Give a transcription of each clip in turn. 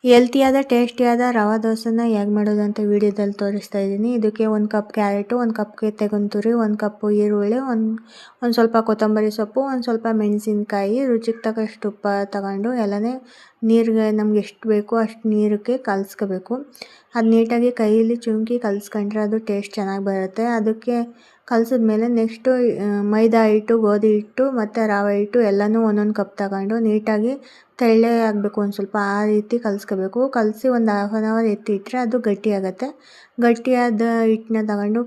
ಹೆಲ್ತಿಯಾದ ಟೇಸ್ಟಿಯಾದ ರವಾ ದೋಸೆನ ಹೇಗೆ ಮಾಡೋದು ಅಂತ ವಿಡಿಯೋದಲ್ಲಿ ತೋರಿಸ್ತಾ ಇದ್ದೀನಿ. ಇದಕ್ಕೆ 1 ಕಪ್ ಕ್ಯಾರೆಟು, 1 ಕಪ್ಗೆ ತೆಂಗಿನ ತುರಿ, 1 ಕಪ್ಪು ಈರುಳ್ಳಿ, ಒಂದು ಸ್ವಲ್ಪ ಕೊತ್ತಂಬರಿ ಸೊಪ್ಪು, ಒಂದು ಸ್ವಲ್ಪ ಮೆಣಸಿನ್ಕಾಯಿ, ರುಚಿಗೆ ತಕ್ಕಷ್ಟು ಉಪ್ಪ ತಗೊಂಡು ಎಲ್ಲನೇ ನೀರಿಗೆ ನಮ್ಗೆ ಎಷ್ಟು ಬೇಕೋ ಅಷ್ಟು ನೀರಿಗೆ ಕಲಿಸ್ಕೋಬೇಕು. ಅದು ನೀಟಾಗಿ ಕೈಯಲ್ಲಿ ಚುಮ್ಕಿ ಕಲಿಸ್ಕೊಂಡ್ರೆ ಅದು ಟೇಸ್ಟ್ ಚೆನ್ನಾಗಿ ಬರುತ್ತೆ. ಅದಕ್ಕೆ ಕಲಿಸಿದ್ಮೇಲೆ ನೆಕ್ಸ್ಟು ಮೈದಾ ಹಿಟ್ಟು, ಗೋಧಿ ಹಿಟ್ಟು ಮತ್ತು ರವೆ ಹಿಟ್ಟು ಎಲ್ಲನೂ ಒಂದೊಂದು ಕಪ್ ತಗೊಂಡು ನೀಟಾಗಿ ತೆಳ್ಳಗೆ ಆಗಬೇಕು, ಒಂದು ಸ್ವಲ್ಪ ಆ ರೀತಿ ಕಲಿಸ್ಕೋಬೇಕು. ಕಲಸಿ ಒಂದು ½ ಆನ್ ಅವರ್ ಎತ್ತಿಟ್ಟರೆ ಅದು ಗಟ್ಟಿಯಾಗುತ್ತೆ. ಗಟ್ಟಿಯಾದ ಹಿಟ್ಟನ್ನ ತಗೊಂಡು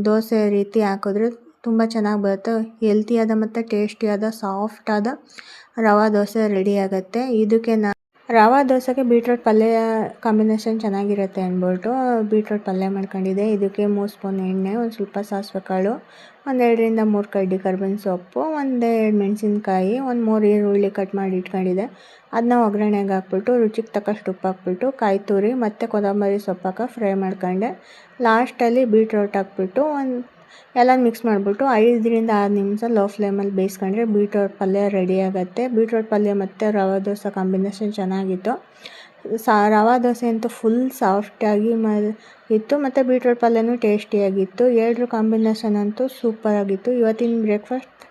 ದೋಸೆ ರೀತಿ ಹಾಕಿದ್ರೆ ತುಂಬ ಚೆನ್ನಾಗಿ ಬರುತ್ತೆ. ಹೆಲ್ತಿಯಾದ ಮತ್ತು ಟೇಸ್ಟಿಯಾದ ಸಾಫ್ಟಾದ ರವಾ ದೋಸೆ ರೆಡಿ ಆಗುತ್ತೆ. ಇದಕ್ಕೆ ರವಾ ದೋಸೆಗೆ ಬೀಟ್ರೋಟ್ ಪಲ್ಯ ಕಾಂಬಿನೇಷನ್ ಚೆನ್ನಾಗಿರುತ್ತೆ ಅಂದ್ಬಿಟ್ಟು ಬೀಟ್ರೋಟ್ ಪಲ್ಯ ಮಾಡ್ಕೊಂಡಿದ್ದೆ. ಇದಕ್ಕೆ 3 ಸ್ಪೂನ್ ಎಣ್ಣೆ, ಒಂದು ಸ್ವಲ್ಪ ಸಾಸಿವೆ ಕಾಳು, 1 2ರಿಂದ 3 ಕಡ್ಡಿ ಕರ್ಬೇವಿನ ಸೊಪ್ಪು, 1 2 ಮೆಣಸಿನ್ಕಾಯಿ, 1 3 ಈರುಳ್ಳಿ ಕಟ್ ಮಾಡಿ ಇಟ್ಕೊಂಡಿದ್ದೆ. ಅದನ್ನ ಒಗ್ಗರಣೆಗೆ ಹಾಕ್ಬಿಟ್ಟು ರುಚಿಗೆ ತಕ್ಕಷ್ಟು ಉಪ್ಪು ಹಾಕ್ಬಿಟ್ಟು ಕಾಯಿ ತುರಿ ಮತ್ತು ಕೊತ್ತಂಬರಿ ಸೊಪ್ಪು ಫ್ರೈ ಮಾಡ್ಕೊಂಡೆ. ಲಾಸ್ಟಲ್ಲಿ ಬೀಟ್ರೋಟ್ ಹಾಕ್ಬಿಟ್ಟು ಎಲ್ಲ ಮಿಕ್ಸ್ ಮಾಡಿಬಿಟ್ಟು 5ರಿಂದ 6 ನಿಮಿಷ ಲೋ ಫ್ಲೇಮಲ್ಲಿ ಬೇಯಿಸ್ಕೊಂಡ್ರೆ ಬೀಟ್ರೋಟ್ ಪಲ್ಯ ರೆಡಿ ಆಗುತ್ತೆ. ಬೀಟ್ರೋಟ್ ಪಲ್ಯ ಮತ್ತು ರವಾ ದೋಸೆ ಕಾಂಬಿನೇಷನ್ ಚೆನ್ನಾಗಿತ್ತು. ರವಾ ದೋಸೆ ಅಂತೂ ಫುಲ್ ಸಾಫ್ಟಾಗಿ ಇತ್ತು ಮತ್ತು ಬೀಟ್ರೋಟ್ ಪಲ್ಯನೂ ಟೇಸ್ಟಿಯಾಗಿತ್ತು. ಎರಡರ ಕಾಂಬಿನೇಷನ್ ಅಂತೂ ಸೂಪರಾಗಿತ್ತು. ಇವತ್ತಿನ ಬ್ರೇಕ್ಫಾಸ್ಟ್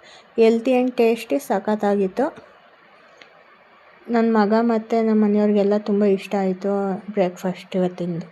ಹೆಲ್ತಿ ಆ್ಯಂಡ್ ಟೇಸ್ಟಿ ಸಖತ್ತಾಗಿತ್ತು. ನನ್ನ ಮಗ ಮತ್ತು ನಮ್ಮ ಮನೆಯವ್ರಿಗೆಲ್ಲ ತುಂಬ ಇಷ್ಟ ಆಯಿತು ಬ್ರೇಕ್ಫಾಸ್ಟ್ ಇವತ್ತಿಂದು.